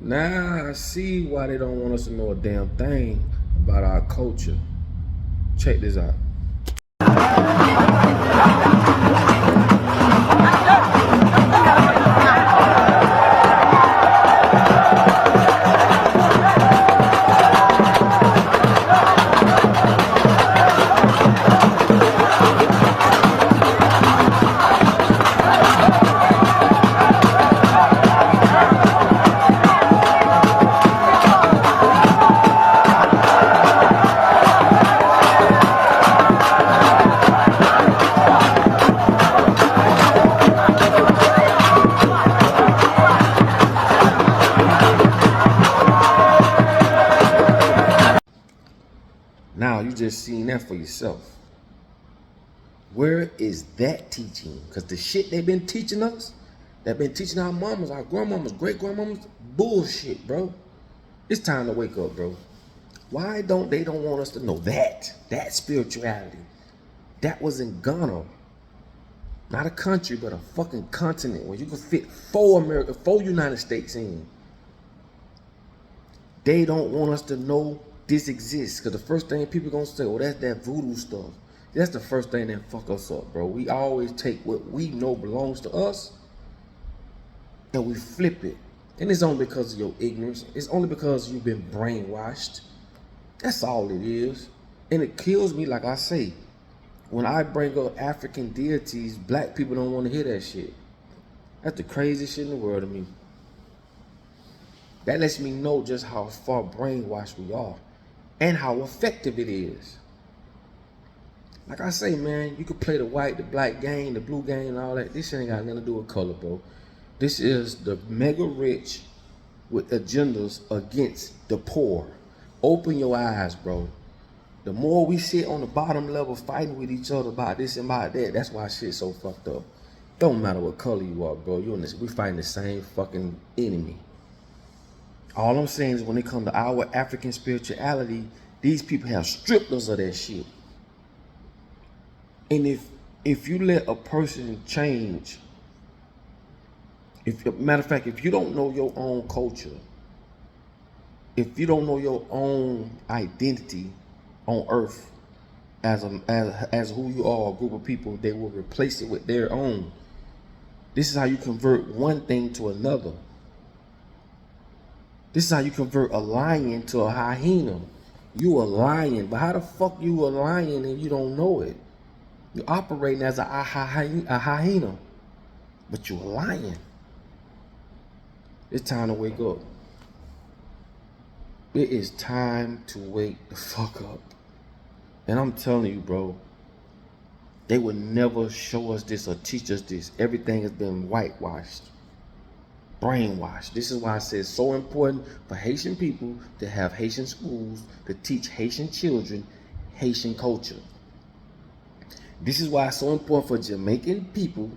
Now I see why they don't want us to know a damn thing about our culture. Check this out. Now you just seen that for yourself. Where is that teaching? Because the shit they've been teaching us, they've been teaching our mamas, our grandmamas, great grandmamas, bullshit, bro. It's time to wake up, bro. Why don't they don't want us to know that spirituality? That was in Ghana. Not a country, but a fucking continent where you can fit four United States in. They don't want us to know this exists. Because the first thing people gonna say, oh, that's that voodoo stuff. That's the first thing that fuck us up, bro. We always take what we know belongs to us and we flip it. And it's only because of your ignorance. It's only because you've been brainwashed. That's all it is. And it kills me, like I say, when I bring up African deities, black people don't want to hear that shit. That's the craziest shit in the world to me. That lets me know just how far brainwashed we are and how effective it is. Like I say, man, you could play the white, the black game, the blue game, and all that. This shit ain't got nothing to do with color, bro. This is the mega rich with agendas against the poor. Open your eyes, bro. The more we sit on the bottom level fighting with each other about this and about that, that's why shit's so fucked up. Don't matter what color you are, bro. We fighting the same fucking enemy. All I'm saying is when it comes to our African spirituality, these people have stripped us of that shit. And if you let a person change, matter of fact, if you don't know your own culture, if you don't know your own identity on earth as who you are, a group of people, they will replace it with their own. This is how you convert one thing to another. This is how you convert a lion to a hyena. You a lion, but how the fuck you a lion and you don't know it? You're operating as a hyena, but you're a lion. It's time to wake up. It is time to wake the fuck up. And I'm telling you, bro, they would never show us this or teach us this. Everything has been whitewashed, brainwashed. This is why I say it's so important for Haitian people to have Haitian schools to teach Haitian children Haitian culture. This is why it's so important for Jamaican people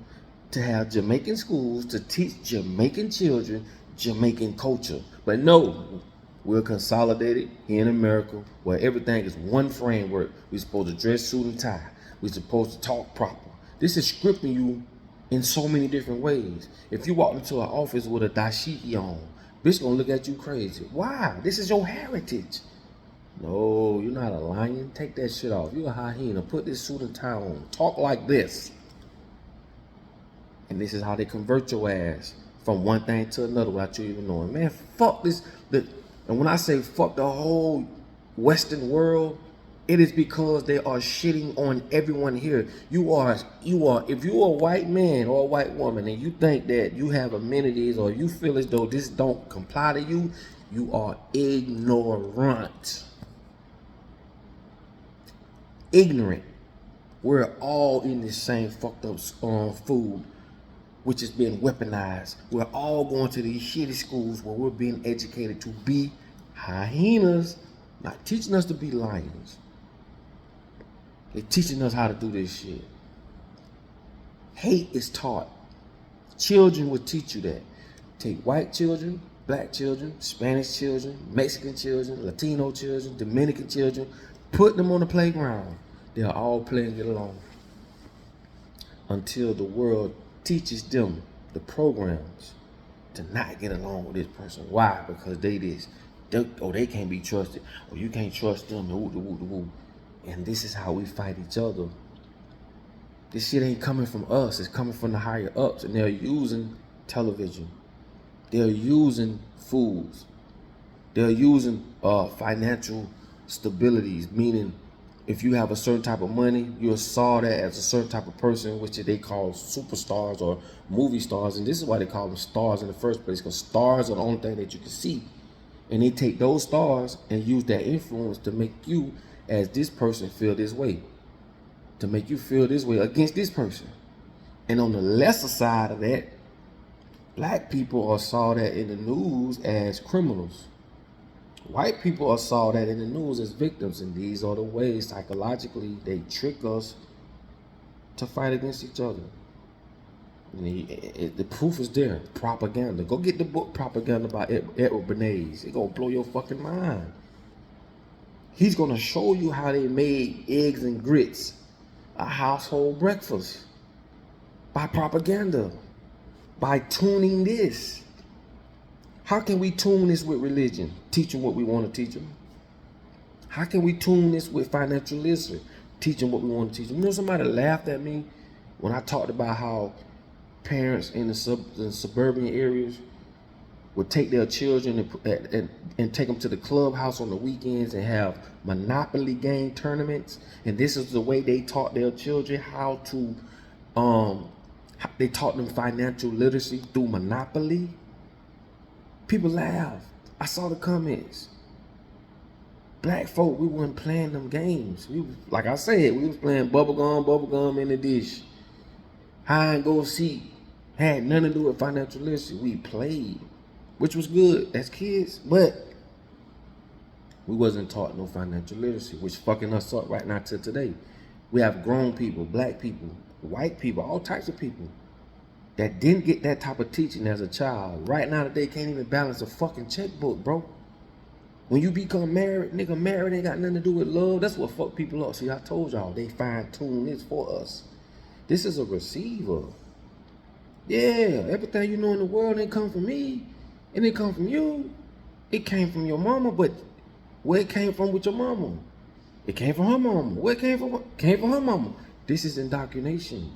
to have Jamaican schools to teach Jamaican children Jamaican culture. But no, we're consolidated here in America where everything is one framework. We're supposed to dress suit and tie. We're supposed to talk proper. This is scripting you in so many different ways. If you walk into an office with a dashiki on, bitch gonna look at you crazy. Why? This is your heritage. No, you're not a lion. Take that shit off. You're a hyena. Put this suit and tie on. Talk like this. And this is how they convert your ass from one thing to another without you even knowing. Man, fuck this. And when I say fuck the whole Western world, it is because they are shitting on everyone here. You are, if you're a white man or a white woman and you think that you have amenities or you feel as though this don't comply to you, you are ignorant. Ignorant. We're all in this same fucked up food, which has been weaponized. We're all going to these shitty schools where we're being educated to be hyenas, not teaching us to be lions. They're teaching us how to do this shit. Hate is taught. Children will teach you that. Take white children, black children, Spanish children, Mexican children, Latino children, Dominican children, put them on the playground. They're all playing it along until the world teaches them the programs. to not get along with this person. Why? Because they this. They can't be trusted. Or you can't trust them. And this is how we fight each other. This shit ain't coming from us. It's coming from the higher ups. And they're using television. They're using foods. They're using financial stabilities, meaning if you have a certain type of money, you're saw that as a certain type of person, which they call superstars or movie stars. And this is why they call them stars in the first place, because stars are the only thing that you can see. And they take those stars and use that influence to make you, as this person, feel this way. To make you feel this way against this person. And on the lesser side of that, black people are saw that in the news as criminals. White people are saw that in the news as victims, and these are the ways psychologically they trick us to fight against each other. And the proof is there. Propaganda. Go get the book Propaganda by Edward Bernays. It's gonna blow your fucking mind. He's gonna show you how they made eggs and grits a household breakfast by propaganda, by tuning this. How can we tune this with religion? Teach them what we want to teach them. How can we tune this with financial literacy? Teach them what we want to teach them. You know, somebody laughed at me when I talked about how parents in the suburban areas would take their children and take them to the clubhouse on the weekends and have Monopoly game tournaments. And this is the way they taught their children how to, they taught them financial literacy through Monopoly. People laughed. I saw the comments. Black folk, we weren't playing them games. Like I said, we was playing bubblegum in the dish. Hide and go seek. Had nothing to do with financial literacy. We played, which was good as kids, but we wasn't taught no financial literacy, which fucking us up right now to today. We have grown people, black people, white people, all types of people that didn't get that type of teaching as a child. Right now that they can't even balance a fucking checkbook, bro. When you become married, nigga, married ain't got nothing to do with love. That's what fuck people up. See, I told y'all, they fine tune this for us. This is a receiver. Yeah, everything you know in the world ain't come from me. It didn't come from you. It came from your mama, but where it came from with your mama? It came from her mama. Where it came from? Came from her mama. This is indoctrination.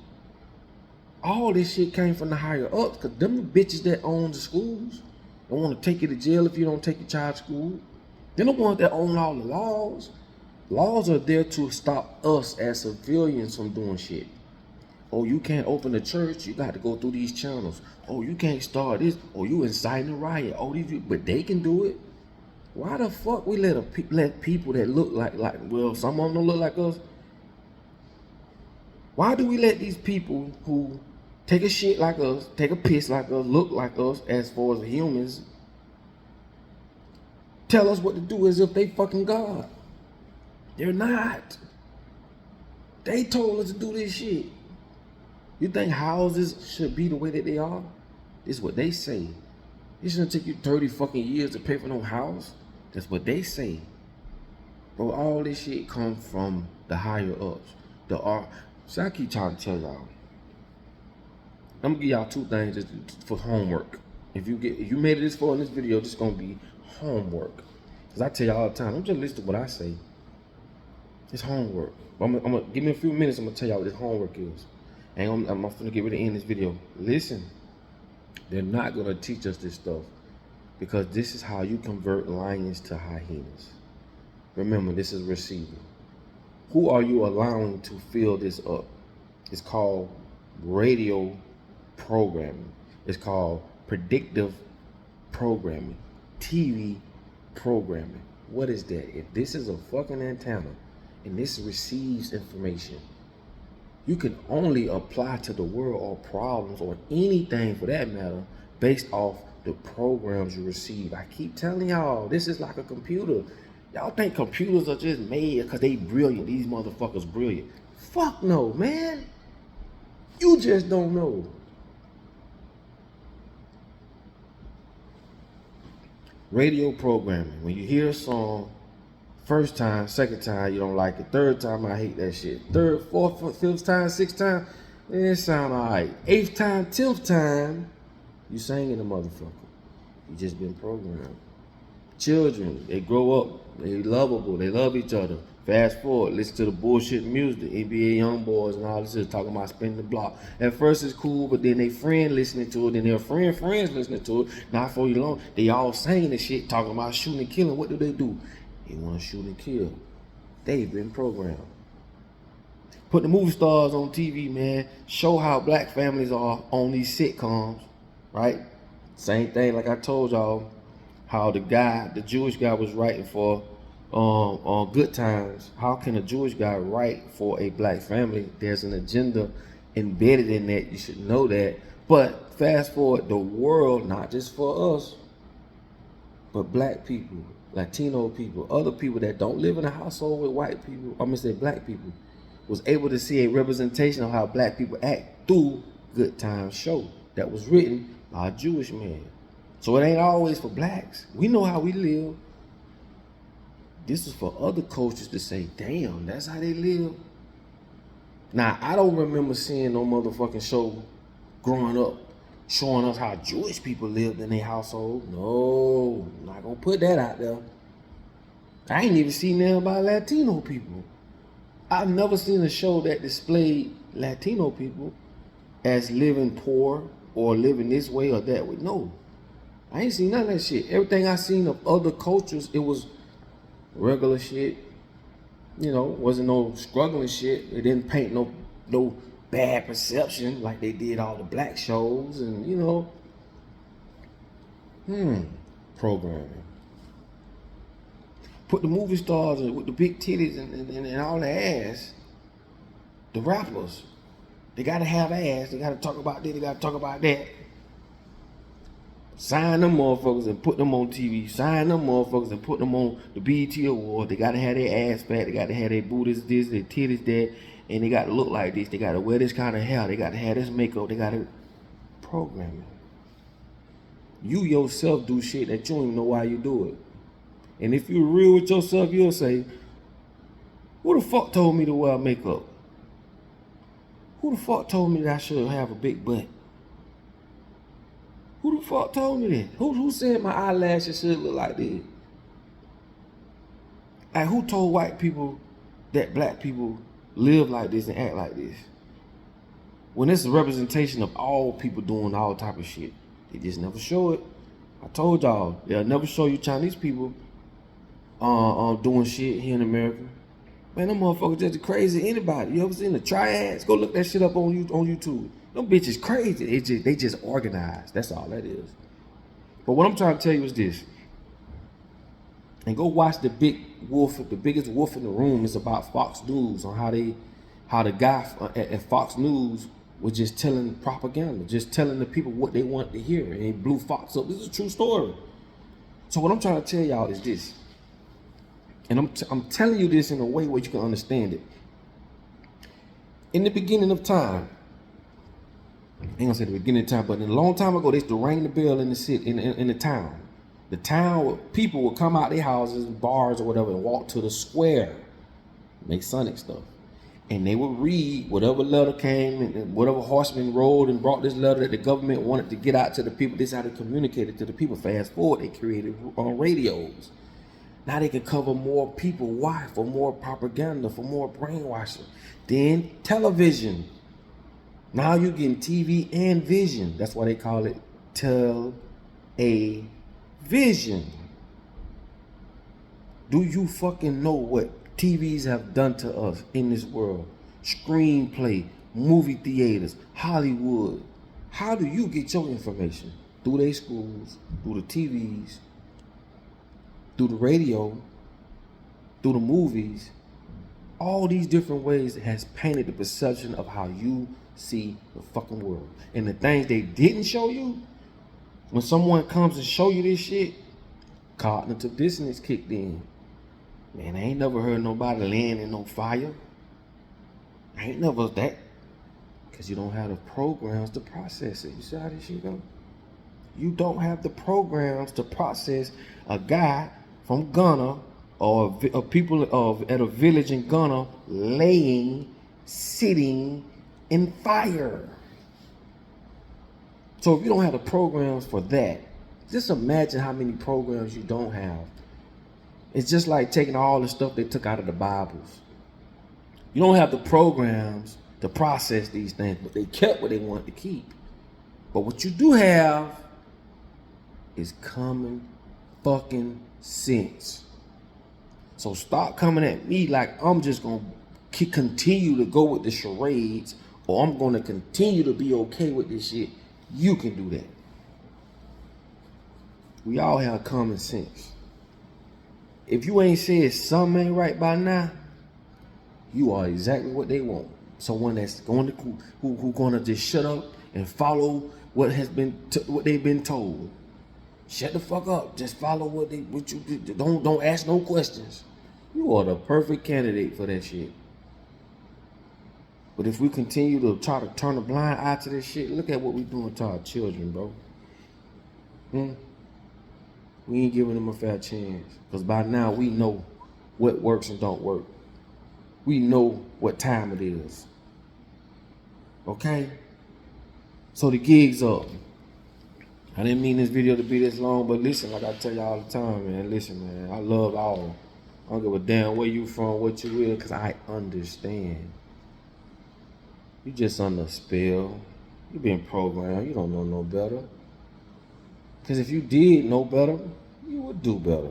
All this shit came from the higher ups, because them the bitches that own the schools and want to take you to jail if you don't take your child to school. They're the ones that own all the laws. Laws are there to stop us as civilians from doing shit. Oh, you can't open a church, you got to go through these channels. Oh, you can't start this. Oh, you inciting a riot. Oh, but they can do it. Why the fuck we let people that look like, well, some of them don't look like us. Why do we let these people who take a shit like us, take a piss like us, look like us as far as humans, tell us what to do as if they fucking God? They're not. They told us to do this shit. You think houses should be the way that they are? This is what they say. It shouldn't take you 30 fucking years to pay for no house. That's what they say. Bro, all this shit comes from the higher ups. So I keep trying to tell y'all. I'm gonna give y'all two things just for homework. If you made it this far in this video, this is gonna be homework. Cause I tell y'all all the time, I'm just listening to what I say. It's homework. I'm gonna give me a few minutes, I'm gonna tell y'all what this homework is. And I'm gonna get ready to end this video. Listen, they're not gonna teach us this stuff, because this is how you convert lions to hyenas. Remember, this is receiver. Who are you allowing to fill this up? It's called radio programming. It's called predictive programming, TV programming. What is that? If this is a fucking antenna and this receives information, you can only apply to the world or problems or anything for that matter based off the programs you receive. I keep telling y'all, this is like a computer. Y'all think computers are just made because they brilliant. These motherfuckers brilliant. Fuck no, man. You just don't know. Radio programming. When you hear a song, first time, second time, you don't like it. Third time, I hate that shit. Third, fourth, fifth time, sixth time, it sound all right. Eighth time, 10th time, You sang in the motherfucker. You just been programmed. Children, they grow up, they lovable, they love each other. Fast forward, listen to the bullshit music, the NBA young boys and all this is talking about spinning the block. At first it's cool, but then they friend listening to it, then their friends listening to it. Not for you long, they all saying this shit, talking about shooting and killing. What do? They want to shoot and kill. They've been programmed. Put the movie stars on TV, man. Show how black families are on these sitcoms, right? Same thing like I told y'all, how the Jewish guy was writing for on Good Times. How can a Jewish guy write for a black family? There's an agenda embedded in that. You should know that. But fast forward, the world, not just for us, but black people, Latino people, other people that don't live in a household with white people, I'm gonna say black people, was able to see a representation of how black people act through Good Times show that was written by a Jewish man. So it ain't always for blacks. We know how we live. This is for other cultures to say, damn, that's how they live. Now, I don't remember seeing no motherfucking show growing up showing us how Jewish people lived in their household. No, I'm not gonna put that out there. I ain't even seen nothing about Latino people. I've never seen a show that displayed Latino people as living poor or living this way or that way. No, I ain't seen none of that shit. Everything I seen of other cultures, it was regular shit. You know, wasn't no struggling shit. It didn't paint no bad perception like they did all the black shows and, you know. Programming. Put the movie stars with the big titties and all the ass. The rappers, they gotta have ass. They gotta talk about this, they gotta talk about that. Sign them motherfuckers and put them on TV. Sign them motherfuckers and put them on the BET Award. They gotta have their ass fat. They gotta have their booties this, their titties that, and they gotta look like this. They gotta wear this kind of hair. They gotta have this makeup. They gotta program it. You yourself do shit that you don't even know why you do it. And if you're real with yourself, you'll say, who the fuck told me to wear makeup? Who the fuck told me that I should have a big butt? Who the fuck told me that? Who said my eyelashes should look like this? Like, who told white people that black people live like this and act like this? When it's a representation of all people doing all type of shit, they just never show it. I told y'all, they'll never show you Chinese people doing shit here in America. Man, them motherfuckers just crazy anybody. You ever seen the triads? Go look that shit up on YouTube. Them bitches crazy. They just organized. That's all that is. But what I'm trying to tell you is this. And go watch the big wolf, the biggest wolf in the room. Is about Fox News, on how the guy at Fox News was just telling propaganda, just telling the people what they want to hear, and he blew Fox up. This is a true story. So what I'm trying to tell y'all is this, and I'm telling you this in a way where you can understand it. In the beginning of time, I ain't gonna say the beginning of time, but in a long time ago, they used to ring the bell in the city, in the town. The town, people would come out their houses, bars or whatever, and walk to the square, make Sonic stuff. And they would read whatever letter came, and whatever horseman rode and brought this letter that the government wanted to get out to the people. This is how they communicated to the people. Fast forward, they created radios. Now they can cover more people. Why? For more propaganda, for more brainwashing. Then television. Now you're getting TV and vision. That's why they call it television. Do you fucking know what TVs have done to us in this world? Screenplay, movie theaters, Hollywood. How do you get your information? Through their schools, through the TVs, through the radio, through the movies. All these different ways has painted the perception of how you see the fucking world. And the things they didn't show you, when someone comes and show you this shit, cognitive dissonance kicked in. Man, I ain't never heard nobody laying in no fire. I ain't never that. Because you don't have the programs to process it. You see how this shit go? You don't have the programs to process a guy from Ghana or people at a village in Ghana sitting in fire. So if you don't have the programs for that, just imagine how many programs you don't have. It's just like taking all the stuff they took out of the Bibles. You don't have the programs to process these things, but they kept what they wanted to keep. But what you do have is common fucking sense. So stop coming at me like I'm just gonna continue to go with the charades, or I'm gonna continue to be okay with this shit. You can do that. We all have common sense. If you ain't said something ain't right by now, you are exactly what they want. Someone that's going to who gonna just shut up and follow what has been what they've been told. Shut the fuck up. Just follow what you did. Don't ask no questions. You are the perfect candidate for that shit. But if we continue to try to turn a blind eye to this shit, look at what we're doing to our children, bro. We ain't giving them a fair chance. Because by now we know what works and don't work. We know what time it is. Okay? So the gig's up. I didn't mean this video to be this long, but listen, like I tell you all the time, man. Listen, man, I love all. I don't give a damn where you from, what you will, because I understand. You just under a spell. You been programmed. You don't know no better. Because if you did know better, you would do better.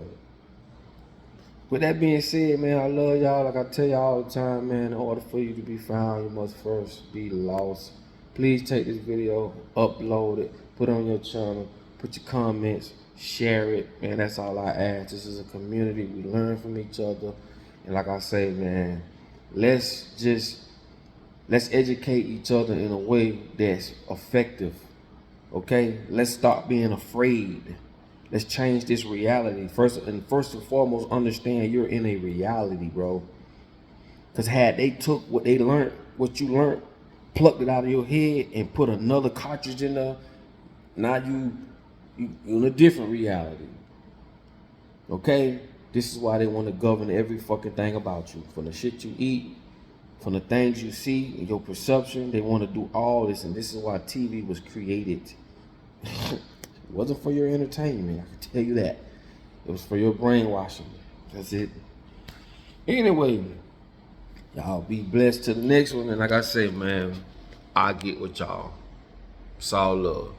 With that being said, man, I love y'all. Like I tell y'all all the time, man, in order for you to be found, you must first be lost. Please take this video, upload it, put it on your channel, put your comments, share it. Man, that's all I ask. This is a community. We learn from each other. And like I say, man, let's educate each other in a way that's effective. Okay? Let's stop being afraid. Let's change this reality. First and foremost, understand you're in a reality, bro. Because had they took what they learned, what you learned, plucked it out of your head and put another cartridge in there, now you in a different reality. Okay? This is why they want to govern every fucking thing about you. From the shit you eat, from the things you see, and your perception, they want to do all this. And this is why TV was created. It wasn't for your entertainment, I can tell you that. It was for your brainwashing. That's it. Anyway, y'all be blessed to the next one. And like I say, man, I get with y'all. It's all love.